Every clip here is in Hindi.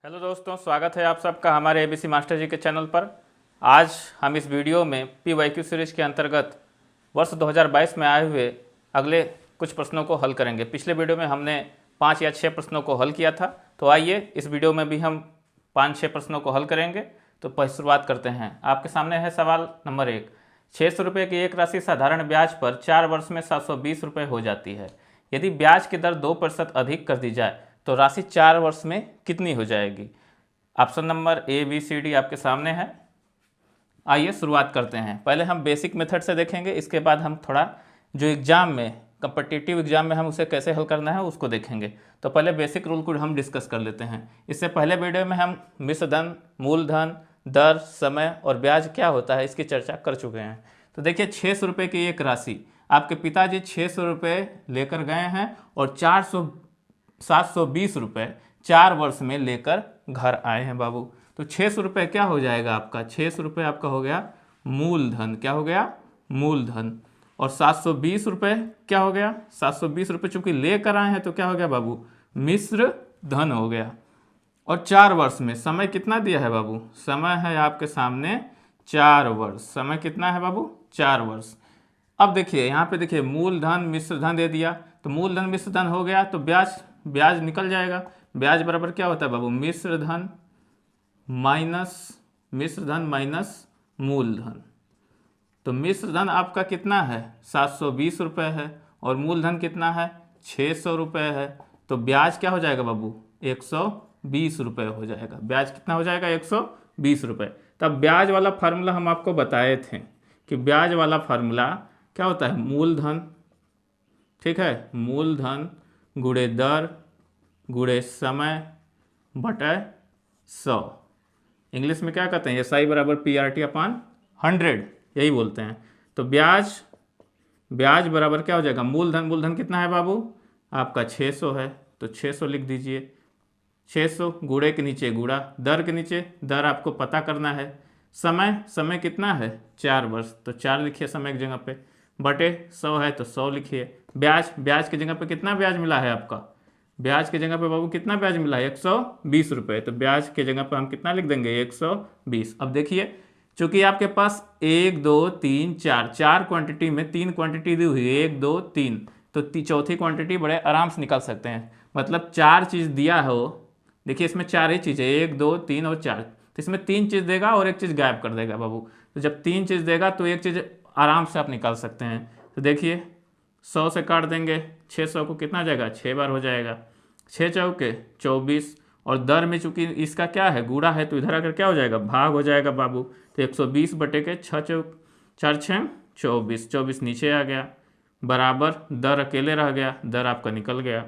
हेलो दोस्तों, स्वागत है आप सबका हमारे एबीसी मास्टर जी के चैनल पर। आज हम इस वीडियो में PYQ सीरीज के अंतर्गत वर्ष 2022 में आए हुए अगले कुछ प्रश्नों को हल करेंगे। पिछले वीडियो में हमने 5 या 6 प्रश्नों को हल किया था, तो आइए इस वीडियो में भी हम 5-6 प्रश्नों को हल करेंगे। तो शुरुआत करते हैं। आपके सामने है सवाल नंबर 1। 600 रुपये की एक राशि साधारण ब्याज पर 4 वर्ष में 720 रुपये हो जाती है। यदि ब्याज की दर 2% अधिक कर दी जाए तो राशि 4 वर्ष में कितनी हो जाएगी? Option number A, B, C, D आपके सामने है। आइए शुरुआत करते हैं। पहले हम बेसिक मेथड से देखेंगे, इसके बाद हम थोड़ा जो एग्जाम में कॉम्पिटिटिव एग्जाम में हम उसे कैसे हल करना है उसको देखेंगे। तो पहले बेसिक रूल को हम डिस्कस कर लेते हैं। इससे पहले वीडियो में हम मिश्र धन, मूलधन, दर, समय और ब्याज क्या होता है इसकी चर्चा कर चुके हैं। तो देखिए, 600 रुपये की एक राशि आपके पिताजी 600 रुपये लेकर गए हैं और 720 रुपये 4 वर्ष में लेकर घर आए हैं बाबू। तो 600 रुपये क्या हो जाएगा आपका? 600 रुपये आपका हो गया मूलधन। क्या हो गया? मूलधन। और 720 रुपये क्या हो गया? 720 रुपये चूंकि लेकर आए हैं तो क्या हो गया बाबू? मिश्र धन हो गया। और 4 वर्ष में समय कितना दिया है बाबू? समय है आपके सामने 4 वर्ष। समय कितना है बाबू? 4 वर्ष। अब देखिए यहाँ पे देखिए, मूलधन मिश्र धन दे दिया, तो मूलधन मिश्र धन हो गया तो ब्याज निकल जाएगा। ब्याज बराबर क्या होता है बाबू? मिश्र धन माइनस मूलधन। तो मिश्र धन आपका कितना है? 720 रुपये है और मूलधन कितना है? 600 रुपये है। तो ब्याज क्या हो जाएगा बाबू? 120 रुपये हो जाएगा। ब्याज कितना हो जाएगा? 120 रुपये। तब ब्याज वाला फार्मूला हम आपको बताए थे कि ब्याज वाला फार्मूला क्या होता है? मूलधन, ठीक है, मूलधन गुणे दर गुणे समय बटे 100। इंग्लिश में क्या कहते हैं? SI बराबर PRT/100, यही बोलते हैं। तो ब्याज बराबर क्या हो जाएगा? मूलधन कितना है बाबू? आपका 600 है, तो 600 लिख दीजिए। 600 गुणे के नीचे गुणा, दर के नीचे दर आपको पता करना है। समय कितना है? 4 वर्ष, तो 4 लिखिए समय की जगह पे, बटे 100 है तो 100 लिखिए। ब्याज की जगह पे कितना ब्याज मिला है आपका? ब्याज की जगह पे बाबू कितना ब्याज मिला है? 120 रुपये। तो ब्याज की जगह पे हम कितना लिख देंगे? 120। अब देखिए, चूंकि आपके पास 1 2 3 4 क्वांटिटी में 3 क्वांटिटी दी हुई है, 1 2 3, तो चौथी क्वांटिटी बड़े आराम से निकाल सकते हैं। मतलब 4 चीज़ दिया हो, देखिए इसमें 4 ही चीज़ है, 1 2 3 और 4, तो इसमें 3 चीज़ देगा और एक चीज़ गायब कर देगा बाबू। तो जब 3 चीज़ देगा तो एक चीज़ आराम से आप निकाल सकते हैं। तो देखिए 100 से काट देंगे, 600 को कितना जाएगा? 6 बार हो जाएगा, 6 चौके 24। और दर में चूंकि इसका क्या है? गुणा है, तो इधर आकर क्या हो जाएगा? भाग हो जाएगा बाबू। तो 120 बटे के 4 6 24, 24 नीचे आ गया, बराबर दर अकेले रह गया, दर आपका निकल गया।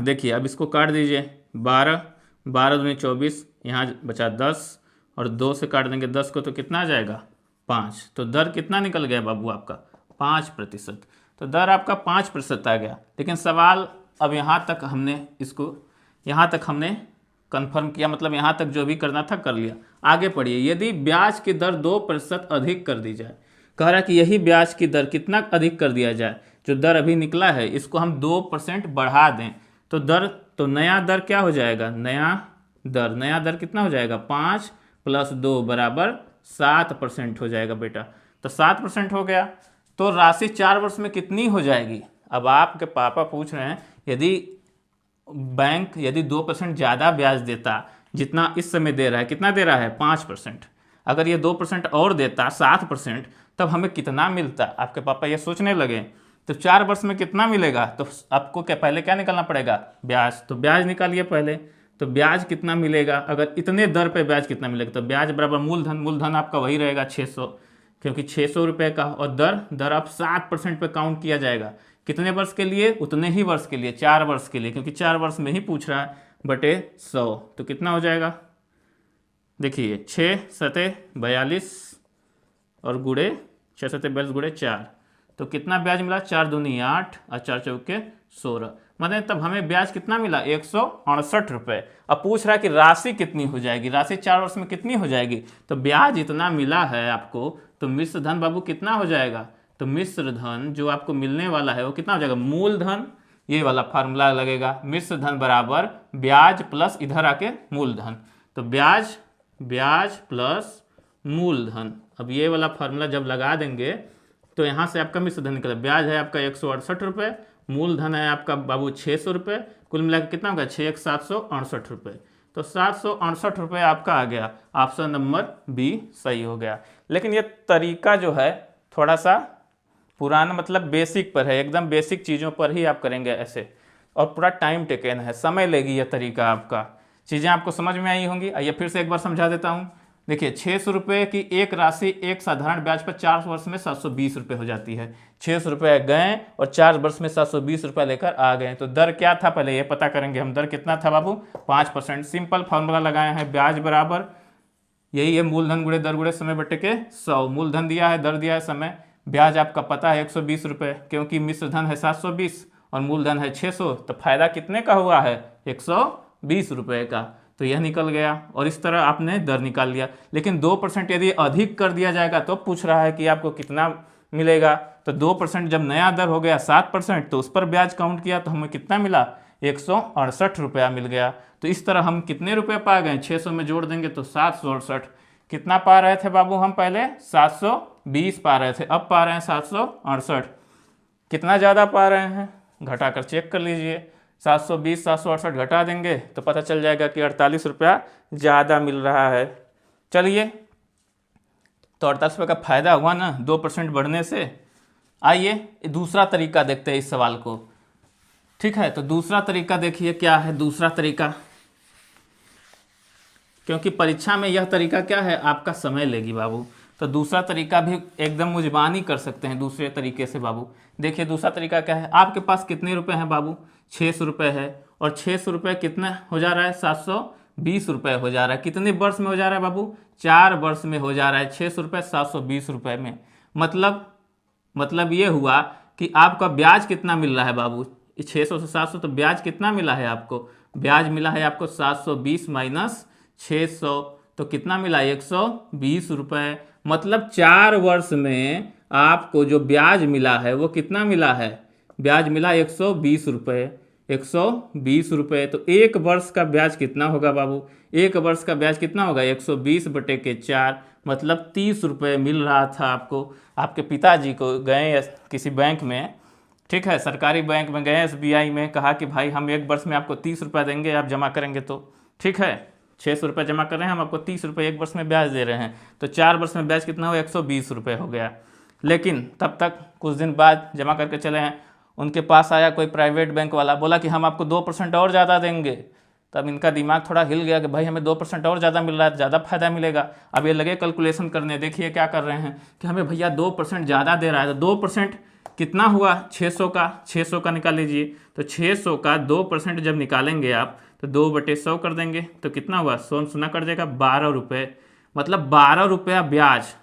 देखिए अब इसको काट दीजिए, 12 दूनी 24, यहाँ बचा 10 और 2 से काट देंगे 10 को, तो कितना आ जाएगा? 5। तो दर कितना निकल गया बाबू आपका? 5%। तो दर आपका 5% आ गया। लेकिन सवाल अब यहाँ तक हमने कंफर्म किया, मतलब यहाँ तक जो भी करना था कर लिया। आगे पढ़िए। यदि ब्याज की दर 2% अधिक कर दी जाए, कह रहा है कि यही ब्याज की दर कितना अधिक कर दिया जाए, जो दर अभी निकला है इसको हम 2% बढ़ा दें, तो नया दर क्या हो जाएगा? नया दर कितना हो जाएगा? 5 + 2 बराबर 7% हो जाएगा बेटा। तो 7% हो गया, तो राशि 4 वर्ष में कितनी हो जाएगी? अब आपके पापा पूछ रहे हैं, यदि 2% ज़्यादा ब्याज देता, जितना इस समय दे रहा है, कितना दे रहा है? 5%, अगर ये 2% और देता 7%, तब हमें कितना मिलता? आपके पापा ये सोचने लगे। तो 4 वर्ष में कितना मिलेगा? तो आपको पहले क्या निकालना पड़ेगा? ब्याज। तो ब्याज निकालिए पहले। तो ब्याज कितना मिलेगा? अगर इतने दर पे ब्याज कितना मिलेगा? तो ब्याज बराबर मूलधन आपका वही रहेगा 600, क्योंकि 600 रुपये का, और दर अब 7% पे काउंट किया जाएगा। कितने वर्ष के लिए? उतने ही वर्ष के लिए, 4 वर्ष के लिए, क्योंकि 4 वर्ष में ही पूछ रहा है, बटे 100। तो कितना हो जाएगा? देखिए 6 7 42 और गुणे 6 7 42 गुणे 4, तो कितना ब्याज मिला? 4 दूनी 8 और 4 चौके 16। मतलब तब हमें ब्याज कितना मिला? 168 रुपये। अब पूछ रहा है कि राशि कितनी हो जाएगी, राशि 4 वर्ष में कितनी हो जाएगी? तो ब्याज इतना मिला है आपको, तो मिश्र धन बाबू कितना हो जाएगा? तो मिश्र धन जो आपको मिलने वाला है वो कितना हो जाएगा? मूलधन ये वाला फार्मूला लगेगा, मिश्र धन बराबर ब्याज प्लस इधर आके मूलधन। तो ब्याज प्लस मूलधन, अब ये वाला फार्मूला जब लगा देंगे तो यहाँ से आपका मिश्र धन निकला। ब्याज है आपका 168 रुपये, मूलधन है आपका बाबू 600 रुपये, कुल मिलाकर कितना होगा 6 एक 768 रुपये। तो 768 रुपये आपका आ गया। ऑप्शन नंबर बी सही हो गया। लेकिन ये तरीका जो है थोड़ा सा पुराना, मतलब बेसिक पर है, एकदम बेसिक चीज़ों पर ही आप करेंगे ऐसे, और पूरा टाइम टेकन है, समय लेगी यह तरीका आपका। चीज़ें आपको समझ में आई होंगी। आइए फिर से एक बार समझा देता हूँ। देखिए 600 रुपये की एक राशि एक साधारण ब्याज पर 4 वर्ष में 720 रुपये हो जाती है। 600 रुपये गए और 4 वर्ष में 720 रुपये लेकर आ गए। तो दर क्या था पहले ये पता करेंगे हम। दर कितना था बाबू 5%। सिंपल फार्मूला लगाए हैं, ब्याज बराबर यही है मूलधन गुणे दर गुणे समय बटे के 100। मूलधन दिया है, दर दिया है, समय। ब्याज आपका पता है 120 रुपये, क्योंकि मिश्र धन है 720 और मूलधन है 600। तो फायदा कितने का हुआ है 120 रुपये का। तो यह निकल गया और इस तरह आपने दर निकाल लिया। लेकिन 2% यदि अधिक कर दिया जाएगा तो पूछ रहा है कि आपको कितना मिलेगा। तो 2% जब नया दर हो गया 7%, तो उस पर ब्याज काउंट किया तो हमें कितना मिला 168 रुपया मिल गया। तो इस तरह हम कितने रुपए पा गए, 600 में जोड़ देंगे तो 768। कितना पा रहे थे बाबू हम पहले 720 पा रहे थे, अब पा रहे हैं 768। कितना ज़्यादा पा रहे हैं घटाकर चेक कर लीजिए। 720 768 घटा देंगे तो पता चल जाएगा कि 48 रुपया ज़्यादा मिल रहा है। चलिए तो 48 रुपये का फायदा हुआ ना 2% बढ़ने से। आइए दूसरा तरीका देखते हैं इस सवाल को। ठीक है, तो दूसरा तरीका देखिए क्या है दूसरा तरीका, क्योंकि परीक्षा में यह तरीका क्या है आपका समय लेगी बाबू। तो दूसरा तरीका भी एकदम मुजबानी कर सकते हैं दूसरे तरीके से बाबू। देखिए दूसरा तरीका क्या है, आपके पास कितने रुपए हैं बाबू 600 रुपये है, और 600 रुपये कितना हो जा रहा है 720 रुपये हो जा रहा है। कितने वर्ष में हो जा रहा है बाबू 4 वर्ष में हो जा रहा है। 600 रुपये 720 रुपये में, मतलब ये हुआ कि आपका ब्याज कितना मिल रहा है बाबू 600 से 700, तो ब्याज कितना मिला है आपको, ब्याज मिला है आपको 720 माइनस 600, तो कितना मिला 120 रुपये। मतलब 4 वर्ष में आपको जो ब्याज मिला है वो कितना मिला है, ब्याज मिला 120 रुपये। 120 रुपये, तो 1 वर्ष का ब्याज कितना होगा बाबू, 1 वर्ष का ब्याज कितना होगा 120 बटे के 4, मतलब 30 रुपये मिल रहा था आपको। आपके पिताजी को गए किसी बैंक में, ठीक है सरकारी बैंक में गए SBI में, कहा कि भाई हम 1 वर्ष में आपको 30 रुपये देंगे आप जमा करेंगे तो। ठीक है 600 रुपये जमा कर रहे हैं हम, आपको 30 रुपये 1 वर्ष में ब्याज दे रहे हैं। तो 4 वर्ष में ब्याज कितना हो 120 रुपये हो गया। लेकिन तब तक कुछ दिन बाद जमा करके चले हैं, उनके पास आया कोई प्राइवेट बैंक वाला, बोला कि हम आपको 2% और ज़्यादा देंगे। तब इनका दिमाग थोड़ा हिल गया कि भाई हमें 2% और ज़्यादा मिल रहा है, ज़्यादा फायदा मिलेगा। अब ये लगे कैलकुलेशन करने, देखिए क्या कर रहे हैं कि हमें भैया 2% ज़्यादा दे रहा है। तो 2% कितना हुआ 600 का निकाल लीजिए। तो 600 का 2% जब निकालेंगे आप तो 2/100 कर देंगे तो कितना हुआ 100 कर देगा 12 रुपये। मतलब 12 रुपया ब्याज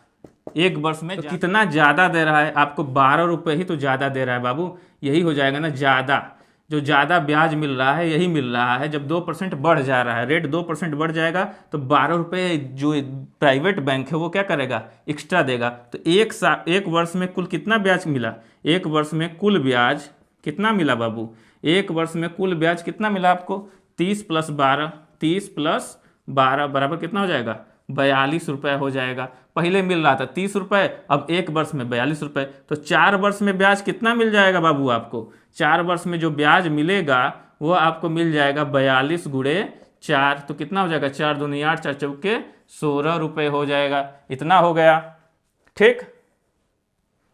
1 वर्ष में। तो कितना ज़्यादा दे रहा है आपको, 12 रुपये ही तो ज़्यादा दे रहा है बाबू। यही हो जाएगा ना ज़्यादा, जो ज़्यादा ब्याज मिल रहा है यही मिल रहा है। जब 2% बढ़ जा रहा है, रेट 2% बढ़ जाएगा तो 12 रुपये जो प्राइवेट बैंक है वो क्या करेगा एक्स्ट्रा देगा। तो 1 वर्ष में कुल कितना ब्याज मिला, 1 वर्ष में कुल ब्याज कितना मिला बाबू, 1 वर्ष में कुल ब्याज कितना मिला आपको 30 + 12, 30 + 12 बराबर कितना हो जाएगा 42 रुपये हो जाएगा। पहले मिल रहा था 30 रुपये, अब 1 वर्ष में 42 रुपये। तो 4 वर्ष में ब्याज कितना मिल जाएगा बाबू आपको, 4 वर्ष में जो ब्याज मिलेगा वो आपको मिल जाएगा 42 × 4। तो कितना हो जाएगा 4 दूनी 8, 4 चौके 16 रुपये हो जाएगा। इतना हो गया। ठीक,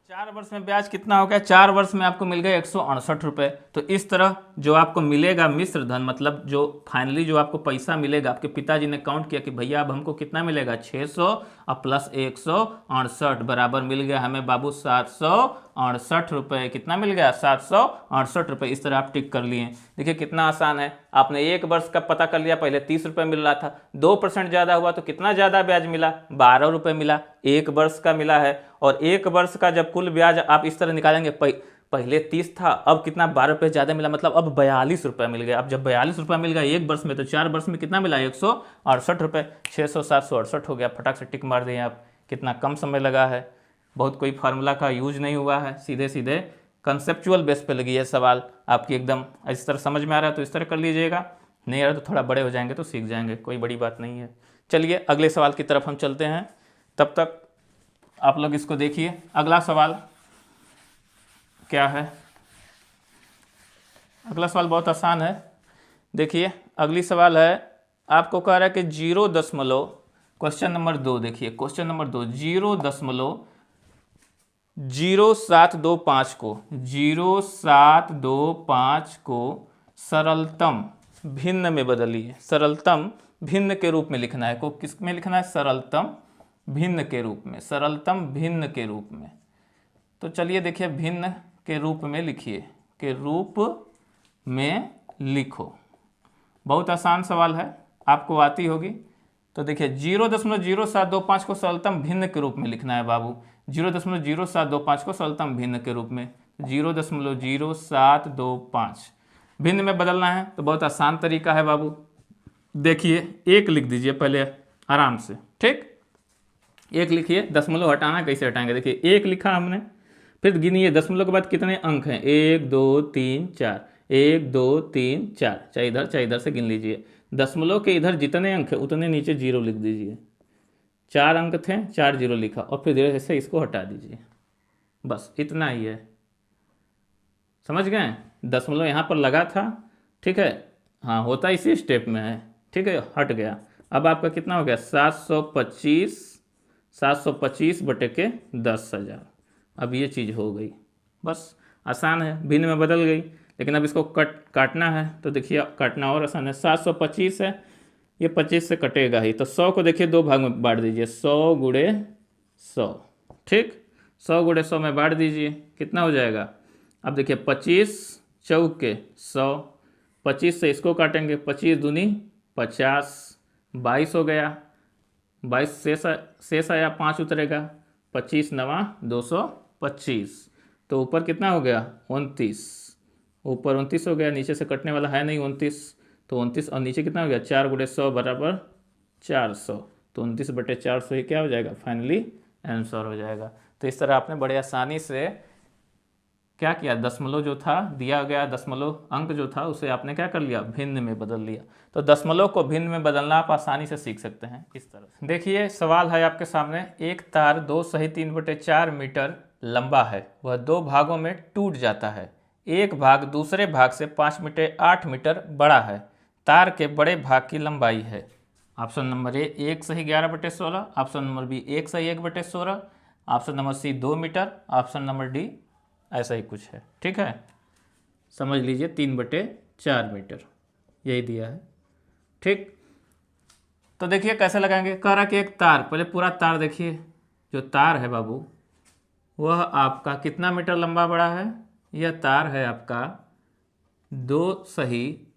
4 वर्ष में ब्याज कितना हो गया, 4 वर्ष में आपको मिल गए 168 रुपये। तो इस तरह जो आपको मिलेगा मिश्र धन, मतलब जो फाइनली जो आपको पैसा मिलेगा, आपके पिताजी ने काउंट किया कि भैया अब हमको कितना मिलेगा 600 और प्लस 168 बराबर मिल गया हमें बाबू 768 रुपये। कितना मिल गया 768 रुपये। इस तरह आप टिक कर लिए। देखिए कितना आसान है। आपने 1 वर्ष का पता कर लिया, पहले 30 रुपये मिल रहा था, 2% ज़्यादा हुआ तो कितना ज़्यादा ब्याज मिला 12 रुपये मिला, 1 वर्ष का मिला है। और 1 वर्ष का जब कुल ब्याज आप इस तरह निकालेंगे, पहले 30 था अब कितना 12 रुपये ज़्यादा मिला, मतलब अब 42 रुपये मिल गया। अब जब 42 रुपये मिल गया 1 वर्ष में, तो 4 वर्ष में कितना मिला 168 रुपये। 600 768 हो गया। फटाक से टिक मार दिए आप। कितना कम समय लगा है, बहुत कोई फार्मूला का यूज नहीं हुआ है, सीधे सीधे कंसेप्चुअल बेस पे लगी है सवाल आपकी, एकदम इस तरह समझ में आ रहा है तो इस तरह कर लीजिएगा, नहीं आ रहा तो थोड़ा बड़े हो जाएंगे तो सीख जाएंगे, कोई बड़ी बात नहीं है। चलिए अगले सवाल की तरफ हम चलते हैं, तब तक आप लोग इसको देखिए। अगला सवाल क्या है? अगला सवाल बहुत आसान है। देखिए अगली सवाल है, आपको कह रहा है कि 0 क्वेश्चन नंबर 2 देखिए, क्वेश्चन नंबर 2 0.0725 को सरलतम भिन्न में बदलिए। सरलतम भिन्न के रूप में लिखना है, को किस में लिखना है? सरलतम भिन्न के रूप में, सरलतम भिन्न के रूप में। तो चलिए देखिए भिन्न के रूप में लिखिए, के रूप में लिखो। बहुत आसान सवाल है, आपको आती होगी। तो देखिए 0.0725 को सरलतम भिन्न के रूप में लिखना है बाबू, 0.0725 को सरलतम भिन्न के रूप में, 0.0725 भिन्न में बदलना है। तो बहुत आसान तरीका है बाबू, देखिए 1 लिख दीजिए पहले आराम से, ठीक? 1 लिखिए, दशमलव हटाना कैसे हटाएंगे? देखिए 1 लिखा हमने, फिर गिनिए दशमलव के बाद कितने अंक हैं, 1 2 3 4, 1 2 3 4, चाहे इधर से गिन लीजिए। दशमलव के इधर जितने अंक है उतने नीचे 0 लिख दीजिए। 4 अंक थे, 4 0 लिखा, और फिर धीरे से इसको हटा दीजिए। बस इतना ही है, समझ गए? दशमलव यहाँ पर लगा था, ठीक है, हाँ होता इसी स्टेप में है, ठीक है, हट गया। अब आपका कितना हो गया? 725 बटे के 10,000। अब ये चीज़ हो गई, बस आसान है, भिन्न में बदल गई। लेकिन अब इसको काटना है, तो देखिए काटना और आसान है। 725 है, ये 25 से कटेगा ही, तो 100 को देखिए 2 भाग में बांट दीजिए, 100 गुणे 100, ठीक? 100 गुणे 100 में बांट दीजिए, कितना हो जाएगा? अब देखिए 25 चौके 100, 25 से इसको काटेंगे, 25 दूनी 50, 22 हो गया, 22 शेष आया, 5 उतरेगा, 25 नवा 225, तो ऊपर कितना हो गया? 29, ऊपर 29 हो गया, नीचे से कटने वाला है नहीं 29, तो 29 और नीचे कितना हो गया? 4 गुणे 100 बराबर 400, तो 29 बटे 400 ही क्या हो जाएगा? फाइनली आंसर हो जाएगा। तो इस तरह आपने बड़े आसानी से क्या किया, दशमलव जो था दिया गया, दशमलव अंक जो था उसे आपने क्या कर लिया? भिन्न में बदल लिया। तो दशमलव को भिन्न में बदलना आप आसानी से सीख सकते हैं इस तरह। देखिए सवाल है आपके सामने, एक तार 2 सही 3/4 मीटर लंबा है, वह 2 भागों में टूट जाता है। एक भाग दूसरे भाग से 5/8 मीटर बड़ा है, तार के बड़े भाग की लंबाई है। ऑप्शन नंबर ए 1 सही 11/16, ऑप्शन नंबर बी 1 सही 1/16, option number C 2 metre, option number D ऐसा ही कुछ है, ठीक है? समझ लीजिए 3/4 मीटर यही दिया है, ठीक? तो देखिए कैसे लगाएंगे। कह रहा कि एक तार, पहले पूरा तार देखिए, जो तार है बाबू वह आपका कितना मीटर लंबा बड़ा है? यह तार है आपका 2 सही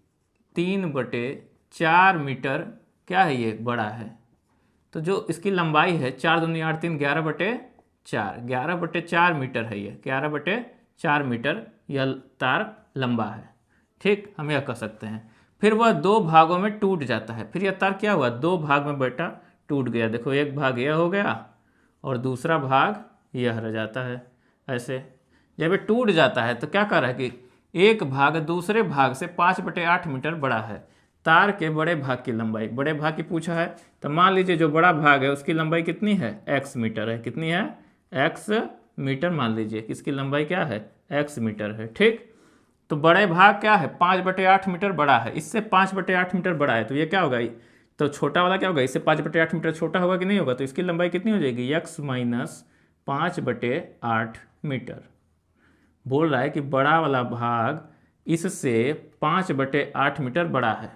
3/4 मीटर, क्या है ये? बड़ा है। तो जो इसकी लंबाई है 4 दूनी 8 3 11/4, 11/4 मीटर है ये, 11/4 मीटर यह तार लंबा है, ठीक? हम यह कह सकते हैं। फिर वह 2 भागों में टूट जाता है, फिर यह तार क्या हुआ? 2 भाग में बेटा टूट गया। देखो एक भाग यह हो गया और दूसरा भाग यह रह जाता है। ऐसे जब ये टूट जाता है तो क्या कर रहा है कि एक भाग दूसरे भाग से 5/8 मीटर बड़ा है। तार के बड़े भाग की लंबाई, बड़े भाग की पूछा है, तो मान लीजिए जो बड़ा भाग है उसकी लंबाई कितनी है? x मीटर है। कितनी है? x metre. मान लीजिए कि इसकी लंबाई क्या है? x मीटर है, ठीक? तो बड़े भाग क्या है? 5/8 मीटर बड़ा है, इससे 5/8 मीटर बड़ा है, तो ये क्या होगा? तो छोटा वाला क्या होगा? इससे 5/8 मीटर छोटा होगा कि नहीं होगा? तो इसकी लंबाई कितनी हो जाएगी? x minus 5/8 metre. बोल रहा है कि बड़ा वाला भाग इससे 5/8 मीटर बड़ा है।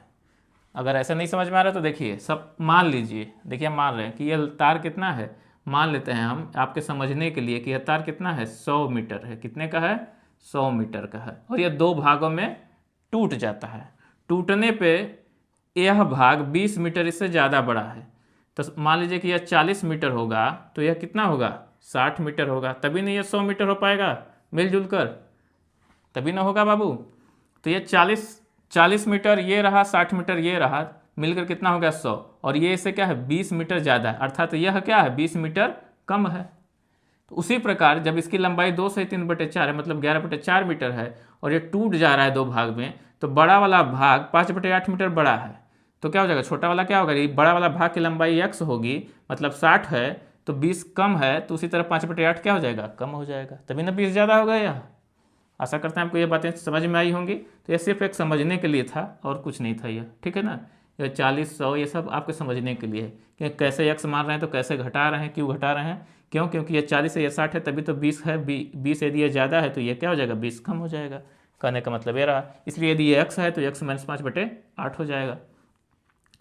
अगर ऐसा नहीं समझ में आ रहा तो देखिए, सब मान लीजिए, देखिए हम मान रहे हैं कि यह तार कितना है, मान लेते हैं हम आपके समझने के लिए कि यह तार कितना है? 100 मीटर है। कितने का है? 100 मीटर का है, और यह 2 भागों में टूट जाता है। टूटने पे यह भाग 20 मीटर इससे ज़्यादा बड़ा है, तो मान लीजिए कि यह 40 मीटर होगा, तो यह कितना होगा? 60 मीटर होगा, तभी नहीं यह 100 मीटर हो पाएगा मिलजुल कर, तभी ना होगा बाबू। तो ये 40 मीटर ये रहा, 60 मीटर ये रहा, मिलकर कितना हो गया? 100, और ये इससे क्या है? 20 मीटर ज़्यादा है, अर्थात यह क्या है? 20 मीटर कम है। तो उसी प्रकार जब इसकी लंबाई 2 से 3/4 है, मतलब 11/4 मीटर है, और ये टूट जा रहा है दो भाग में, तो बड़ा वाला भाग 5/8 मीटर बड़ा है, तो क्या हो जाएगा, छोटा वाला क्या होगा, ये बड़ा वाला भाग की लंबाई x होगी, मतलब 60 है, तो 20 कम है, तो उसी तरह 5/8 क्या हो जाएगा, कम हो जाएगा, तभी ना 20 ज़्यादा होगा। यह आशा करते हैं आपको ये बातें समझ में आई होंगी। तो ये सिर्फ एक समझने के लिए था और कुछ नहीं था, यह ठीक है ना। ये 40, 100 ये सब आपके समझने के लिए है कि कैसे x मान रहे हैं तो कैसे घटा रहे हैं, क्यों घटा रहे हैं, क्यों, क्योंकि ये 40 है, ये 60 है, तभी तो 20 है, 20 यदि ये ज़्यादा है तो ये क्या हो जाएगा, 20 कम हो जाएगा। कहने का मतलब ये रहा, इसलिए यदि ये x है तो x - 5/8 हो जाएगा।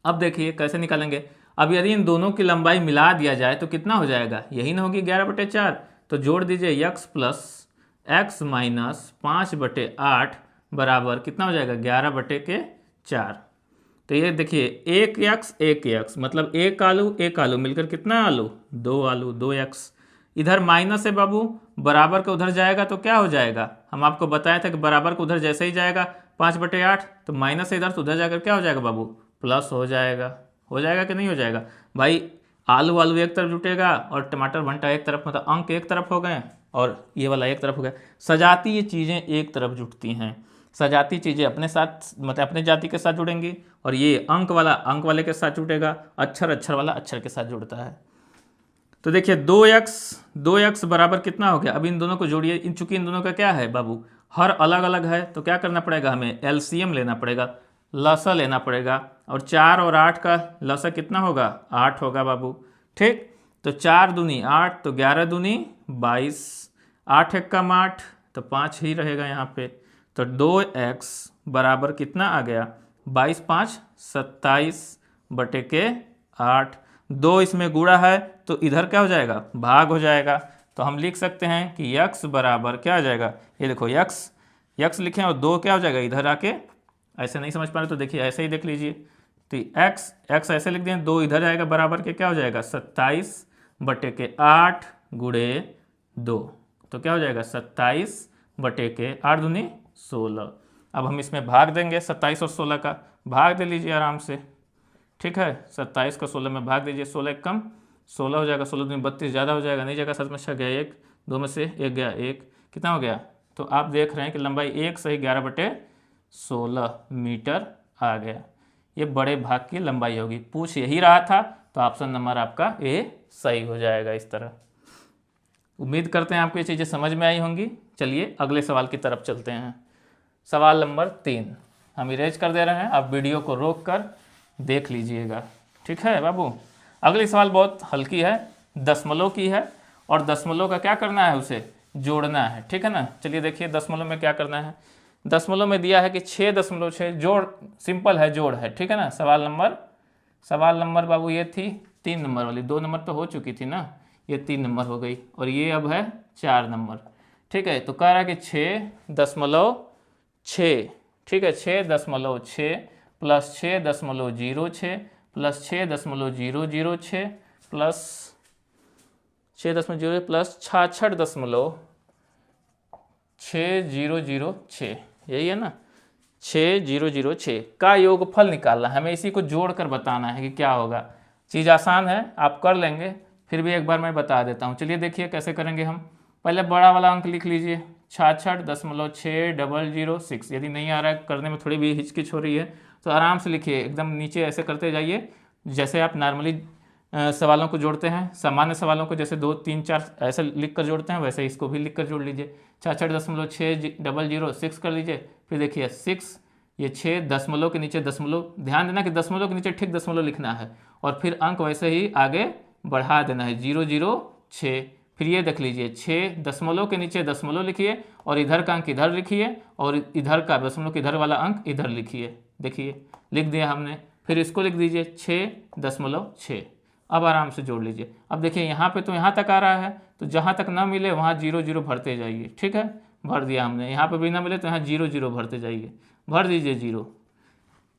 अब देखिए कैसे निकालेंगे। अब यदि इन दोनों की लंबाई मिला दिया जाए तो कितना हो जाएगा, यही ना होगी 11/4, तो जोड़ दीजिए x + x - 5/8 बराबर कितना हो जाएगा, 11/4। तो ये देखिए 1x 1x मतलब एक आलू मिलकर कितना आलू, 2 आलू, 2x। इधर माइनस है बाबू, बराबर का उधर जाएगा तो क्या हो जाएगा, हम आपको बताया था कि बराबर का उधर जैसे ही जाएगा 5/8, तो माइनस है इधर, तो उधर जाकर क्या हो जाएगा बाबू, प्लस हो जाएगा कि नहीं हो जाएगा भाई। आलू एक तरफ जुटेगा और टमाटर भंटा एक तरफ, मतलब अंक एक तरफ हो गए और ये वाला एक तरफ हो गया। सजाती ये चीज़ें एक तरफ जुटती हैं, सजाती चीज़ें अपने साथ, मतलब अपने जाति के साथ जुड़ेंगी, और ये अंक वाले के साथ जुटेगा, अक्षर वाला अक्षर के साथ जुड़ता है। तो देखिए 2x बराबर कितना हो गया, अब इन दोनों को जोड़िए, चूंकि इन दोनों का क्या है बाबू, हर अलग अलग है, तो क्या करना पड़ेगा, हमें एलसीएम लेना पड़ेगा, लसा लेना पड़ेगा, और 4 और 8 का लसा कितना होगा, 8 होगा बाबू, ठीक। तो 4 दूनी 8, तो 11 दूनी 22, 8 एक कम 8, तो 5 ही रहेगा यहाँ पे। तो 2x बराबर कितना आ गया, 22 × 5 27/8। 2 इसमें गुणा है तो इधर क्या हो जाएगा, भाग हो जाएगा, तो हम लिख सकते हैं कि x बराबर क्या हो जाएगा, ये देखो x लिखें और 2 क्या हो जाएगा, इधर आके, ऐसे नहीं समझ पा रहे तो देखिए ऐसे ही देख लीजिए, तो x ऐसे लिख दें, 2 इधर आएगा, बराबर के क्या हो जाएगा, 27/8 × 2, तो क्या हो जाएगा 27/8 दूनी 16। अब हम इसमें भाग देंगे, 27 और 16 का भाग दे लीजिए आराम से, ठीक है। 27 का 16 में भाग दीजिए, 16 एक कम 16 हो जाएगा, 16 दूनी 32 ज़्यादा हो जाएगा, नहीं जाएगा, 7 में 6 गया 1, 2 में से 1 गया 1, कितना हो गया, तो आप देख रहे हैं कि लंबाई 1 सही 11/16 मीटर आ गया। ये बड़े भाग की लंबाई होगी, पूछ यही रहा था, तो ऑप्शन नंबर आपका ए सही हो जाएगा। इस तरह उम्मीद करते हैं आपको ये चीज़ें समझ में आई होंगी। चलिए अगले सवाल की तरफ चलते हैं। सवाल नंबर 3 हम इरेज कर दे रहे हैं, आप वीडियो को रोक कर देख लीजिएगा, ठीक है बाबू। अगली सवाल बहुत हल्की है, दशमलव की है, और दशमलव का क्या करना है, उसे जोड़ना है, ठीक है ना। चलिए देखिए दशमलव में क्या करना है। दशमलव में दिया है कि 6.6 जोड़, सिंपल है, जोड़ है, ठीक है ना। सवाल नंबर बाबू ये थी 3 नंबर वाली, 2 नंबर तो हो चुकी थी ना, ये 3 नंबर हो गई, और ये अब है 4 नंबर, ठीक है। तो कह रहा है कि 6.6, ठीक है, 6.6 प्लस 6.06 प्लस 6.006 प्लस 6.0 प्लस 66.6006, यही है ना, 6006 का योगफल निकालना है हमें, इसी को जोड़कर बताना है कि क्या होगा। चीज़ आसान है, आप कर लेंगे, फिर भी एक बार मैं बता देता हूँ। चलिए देखिए कैसे करेंगे हम। पहले बड़ा वाला अंक लिख लीजिए, 66.6006। यदि नहीं आ रहा है, करने में थोड़ी भी हिचकिच हो रही है, तो आराम से लिखिए, एकदम नीचे ऐसे करते जाइए, जैसे आप नॉर्मली सवालों को जोड़ते हैं, सामान्य सवालों को जैसे 2, 3, 4 ऐसे लिख कर जोड़ते हैं, वैसे इसको भी लिख कर जोड़ लीजिए। 66.606 कर लीजिए, फिर देखिए 6, ये 6 दशमलव के नीचे दशमलव, ध्यान देना कि दशमलव के नीचे ठीक दशमलव लिखना है, और फिर अंक वैसे ही आगे बढ़ा देना है, 006। फिर ये देख लीजिए 6 दशमलव के नीचे दशमलव लिखिए, और इधर का अंक इधर लिखिए, और इधर का दशमलव के इधर वाला अंक इधर लिखिए, देखिए लिख दिया हमने। फिर इसको लिख दीजिए 6.6। अब आराम से जोड़ लीजिए। अब देखिए यहाँ पे तो यहाँ तक आ रहा है, तो जहाँ तक ना मिले वहाँ 0 भरते जाइए, ठीक है, भर दिया हमने। यहाँ पे भी ना मिले तो यहाँ 0 भरते जाइए, भर दीजिए 0।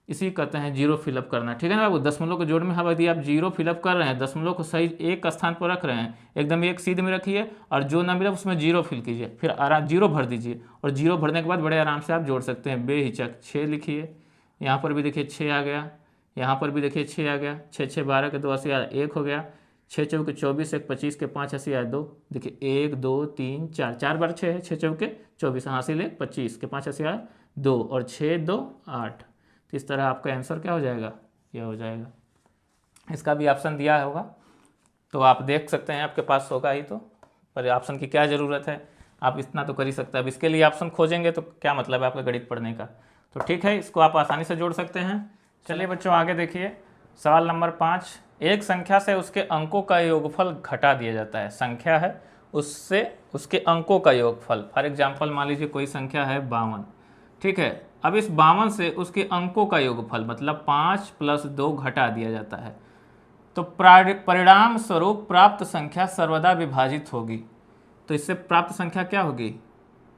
इसी कहते हैं 0 फिलअप करना, ठीक है ना बाबू। दशमलव के जोड़ में हम यदि आप 0 फिलअप कर रहे हैं, दशमलव को सही एक स्थान पर रख रहे हैं, एकदम एक सीध में रखिए, और जो ना मिला उसमें 0 फिल कीजिए, फिर आराम 0 भर दीजिए, और 0 भरने के बाद बड़े आराम से आप जोड़ सकते हैं बेहिचक। 6 लिखिए, यहाँ पर भी देखिए 6 आ गया, यहाँ पर भी देखिए 6 आ गया, 6 6 12 के 2 80 1 हो गया, 6 चौके 24, 1 25 के 5 ऐसे आए 2, देखिए 1 2 3 4, 4 बार 6 है, 6 चौके 24, हासिल 1 25 के 5 ऐसे आए 2 और 6 2 8। तो इस तरह आपका आंसर क्या हो जाएगा, यह हो जाएगा। इसका भी ऑप्शन दिया होगा तो आप देख सकते हैं, आपके पास होगा ही तो, पर ऑप्शन की क्या ज़रूरत है, आप इतना तो कर ही सकते हैं। अब इसके लिए ऑप्शन खोजेंगे तो क्या मतलब है आपका गणित पढ़ने का। तो ठीक है, इसको आप आसानी से जोड़ सकते हैं। चलिए बच्चों आगे देखिए, सवाल नंबर 5, एक संख्या से उसके अंकों का योगफल घटा दिया जाता है। संख्या है, उससे उसके अंकों का योगफल, फॉर एग्जाम्पल मान लीजिए कोई संख्या है 52, ठीक है। अब इस 52 से उसके अंकों का योगफल मतलब 5 + 2 घटा दिया जाता है, तो परिणाम स्वरूप प्राप्त संख्या सर्वदा विभाजित होगी। तो इससे प्राप्त संख्या क्या होगी,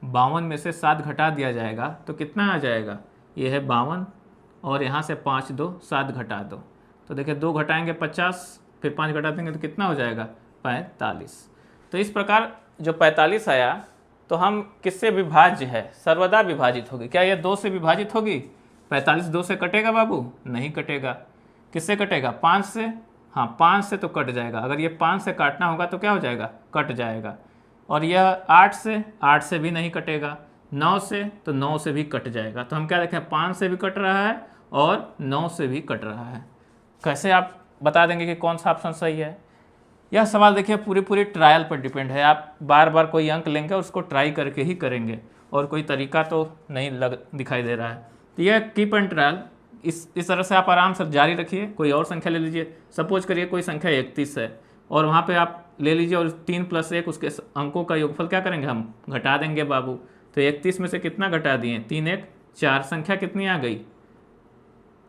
52 में से 7 घटा दिया जाएगा तो कितना आ जाएगा, ये है 52 और यहाँ से 5 2 7 घटा दो, तो देखिए 2 घटाएंगे 50, फिर 5 घटा देंगे तो कितना हो जाएगा 45। तो इस प्रकार जो 45 आया तो हम किससे विभाज्य है, सर्वदा विभाजित होगी। क्या यह 2 से विभाजित होगी, 45 2 से कटेगा बाबू, नहीं कटेगा। किससे कटेगा, 5 से, हाँ 5 से तो कट जाएगा, अगर ये 5 से काटना होगा तो क्या हो जाएगा, कट जाएगा। और यह 8 से भी नहीं कटेगा, 9 से तो 9 से भी कट जाएगा। तो हम क्या देखें, 5 से भी कट रहा है और 9 से भी कट रहा है। कैसे आप बता देंगे कि कौन सा ऑप्शन सही है। यह सवाल देखिए पूरी ट्रायल पर डिपेंड है, आप बार बार कोई अंक लेंगे और उसको ट्राई करके ही करेंगे, और कोई तरीका तो नहीं दिखाई दे रहा है। तो यह कीप एंड ट्रायल, इस तरह से आप आराम से जारी रखिए। कोई और संख्या ले लीजिए, सपोज करिए कोई संख्या 31 है और वहाँ पे आप ले लीजिए और 3 + 1 उसके अंकों का योगफल क्या करेंगे, हम घटा देंगे बाबू। तो 31 में से कितना घटा दिए, 3 1 4, संख्या कितनी आ गई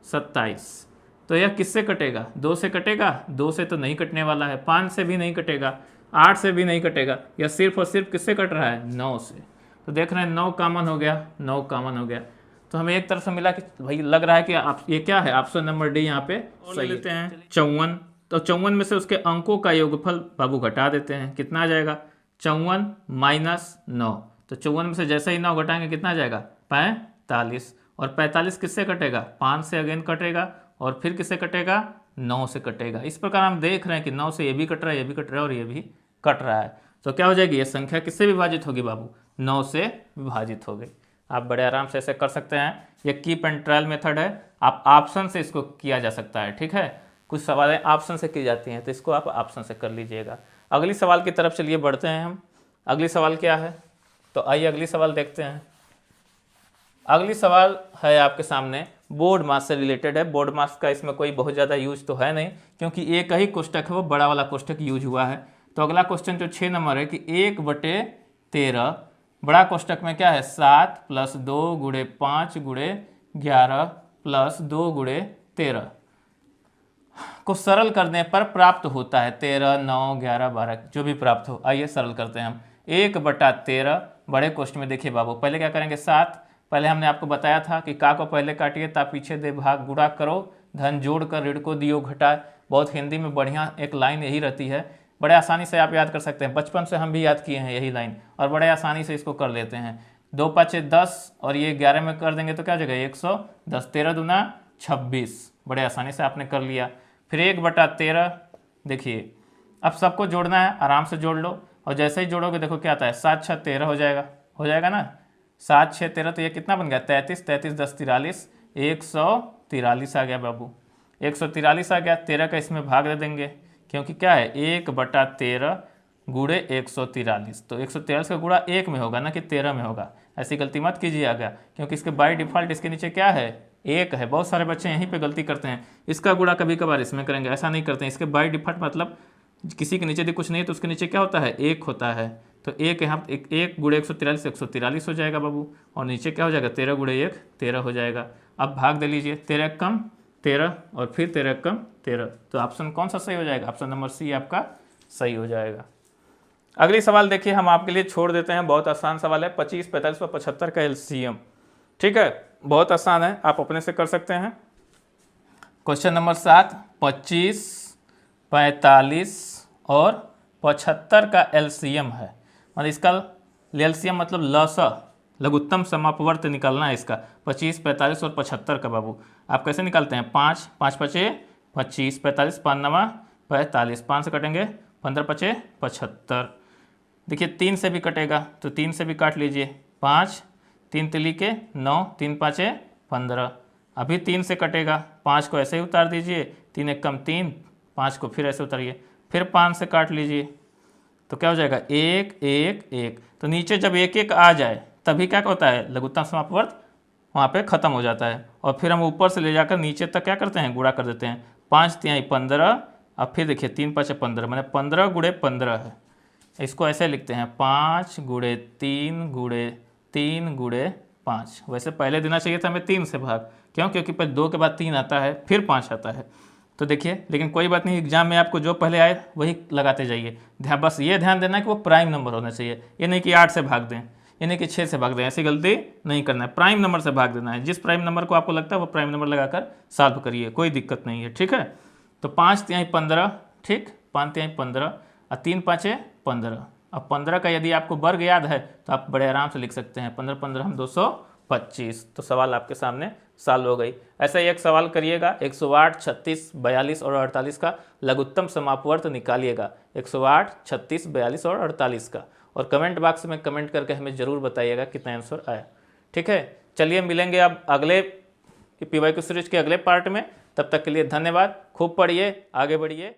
27। तो यह किससे कटेगा, 2 से कटेगा, 2 से तो नहीं कटने वाला है, 5 से भी नहीं कटेगा, 8 से भी नहीं कटेगा, यह सिर्फ और सिर्फ किससे कट रहा है, 9 से। तो देख रहे हैं 9 कॉमन हो गया, 9 कॉमन हो गया। तो हमें एक तरफ से मिला कि भाई लग रहा है कि आप ये क्या है, ऑप्शन नंबर डी यहाँ पे सही लेते हैं। 54, तो 54 में से उसके अंकों का योगफल बाबू घटा देते हैं, कितना आ जाएगा 54 - 9। तो 54 में से जैसे ही 9 घटाएंगे कितना आ जाएगा 45, और 45 किससे कटेगा, 5 से अगेन कटेगा, और फिर किससे कटेगा, 9 से कटेगा। इस प्रकार हम देख रहे हैं कि 9 से ये भी कट रहा है, ये भी कट रहा है और ये भी कट रहा है। तो क्या हो जाएगी, ये संख्या किससे विभाजित होगी बाबू, 9 से विभाजित हो गई। आप बड़े आराम से ऐसे कर सकते हैं, ये कीप एंड ट्रायल मेथड है, आप ऑप्शन से इसको किया जा सकता है, ठीक है। कुछ सवालें ऑप्शन से की जाती हैं तो इसको आप ऑप्शन से कर लीजिएगा। अगली सवाल की तरफ चलिए बढ़ते हैं हम। अगली सवाल क्या है, तो आइए अगली सवाल देखते हैं। अगली सवाल है आपके सामने, बोर्ड मास से रिलेटेड है। बोर्ड मास का इसमें कोई बहुत ज़्यादा यूज तो है नहीं, क्योंकि एक ही कोष्टक है, वो बड़ा वाला कोष्टक यूज हुआ है। तो अगला क्वेश्चन जो 6 नंबर है कि 1/13 बड़ा कोष्टक में क्या है, 7 + 2 × 5 × 11 + 2 × 13 को सरल करने पर प्राप्त होता है 13 9 11 12, जो भी प्राप्त हो। आइए सरल करते हैं हम। 1/13 बड़े कोष्टक में देखिए बाबू, पहले क्या करेंगे 7, पहले हमने आपको बताया था कि का को पहले काटिए ता पीछे दे भाग गुणा करो, धन जोड़ कर ऋण को दियो घटाए। बहुत हिंदी में बढ़िया एक लाइन यही रहती है, बड़े आसानी से आप याद कर सकते हैं, बचपन से हम भी याद किए हैं यही लाइन, और बड़े आसानी से इसको कर लेते हैं। 2 × 5 = 10 और ये 11 में कर देंगे तो क्या हो जाएगा 110, 13 दूना 26, बड़े आसानी से आपने कर लिया। फिर 1/13 देखिए, अब सबको जोड़ना है, आराम से जोड़ लो, और जैसे ही जोड़ोगे देखो क्या आता है, 7 × 6 = 13 हो जाएगा ना, 7 × 6 = 13, तो ये कितना बन गया 33, 33 × 10 = 43, 143 आ गया बाबू, 143 आ गया। 13 का इसमें भाग दे देंगे, क्योंकि क्या है 1/13 × 143, तो 143 का गुणा 1 में होगा ना कि 13 में होगा। ऐसी गलती मत कीजिएगा, क्योंकि इसके बाय डिफ़ॉल्ट इसके नीचे क्या है 1 है। बहुत सारे बच्चे यहीं पे गलती करते हैं, इसका गुणा कभी कभार इसमें करेंगे, ऐसा नहीं करते हैं। इसके बाय डिफ़ॉल्ट मतलब किसी के नीचे यदि कुछ नहीं है तो उसके नीचे क्या होता है 1 होता है, तो 1 यहाँ 1 × 143 143 हो जाएगा बाबू, और नीचे क्या हो जाएगा 13 × 1 13 हो जाएगा। अब भाग दे लीजिए, 13 कम 13 और फिर 13 कम 13, तो ऑप्शन कौन सा सही हो जाएगा, ऑप्शन नंबर सी आपका सही हो जाएगा। अगली सवाल देखिए, हम आपके लिए छोड़ देते हैं, बहुत आसान सवाल है, 25 45 और 75 का एलसीएम, ठीक है, बहुत आसान है, आप अपने से कर सकते हैं। क्वेश्चन नंबर 7, 25 45 और 75 का एलसीएम है, मतलब इसका एलसीएम मतलब लसा लघुत्तम समापवर्त निकालना है इसका, 25 45 और 75 का बाबू। आप कैसे निकालते हैं, 5 5 × 5 = 25, 45 × 5 = 45, 5 से कटेंगे 15 पचे 75। देखिए 3 से भी कटेगा तो 3 से भी काट लीजिए, 5, 3 तिली के 9, 3 पाँचे 15। अभी 3 से कटेगा, 5 को ऐसे ही उतार दीजिए, 3 एक कम 3, 5 को फिर ऐसे उतारिए, फिर 5 से काट लीजिए तो क्या हो जाएगा 1 1 1। तो नीचे जब 1 1 आ जाए तभी क्या होता है, लघुत्तम समापवर्त वहाँ पे ख़त्म हो जाता है। और फिर हम ऊपर से ले जाकर नीचे तक क्या करते हैं, गुणा कर देते हैं। 5 तिहाई 15, अब फिर देखिए 3 पाँच 15, मैंने 15 गुणे 15 है। इसको ऐसे लिखते हैं 5 गुणे 3 गुणे 3 गुणे 5। वैसे पहले देना चाहिए था हमें 3 से भाग, क्यों, क्योंकि पहले 2 के बाद 3 आता है फिर 5 आता है। तो देखिए, लेकिन कोई बात नहीं, एग्जाम में आपको जो पहले आए वही लगाते जाइए। बस ये ध्यान देना कि वो प्राइम नंबर होना चाहिए, ये नहीं कि 8 से भाग दें, ये नहीं कि 6 से भाग दें, ऐसी गलती नहीं करना है। प्राइम नंबर से भाग देना है, जिस प्राइम नंबर को आपको लगता है वो प्राइम नंबर लगाकर सॉल्व करिए, कोई दिक्कत नहीं है, ठीक है। तो 5 तिहाई 15, ठीक, 5 तिहाई 15 और 3 पाँचे 15। अब 15 का यदि आपको वर्ग याद है तो आप बड़े आराम से लिख सकते हैं, 15 15 हम 225। तो सवाल आपके सामने सॉल्व हो गई। ऐसा ही एक सवाल करिएगा 108, 36, 42 और 48 का लघुत्तम समापवर्त निकालिएगा, 108, 36, 42 और 48 का, और कमेंट बॉक्स में कमेंट करके हमें ज़रूर बताइएगा कितना आंसर आया, ठीक है। चलिए मिलेंगे अब अगले PYQ सीरीज के अगले पार्ट में, तब तक के लिए धन्यवाद। खूब पढ़िए, आगे बढ़िए।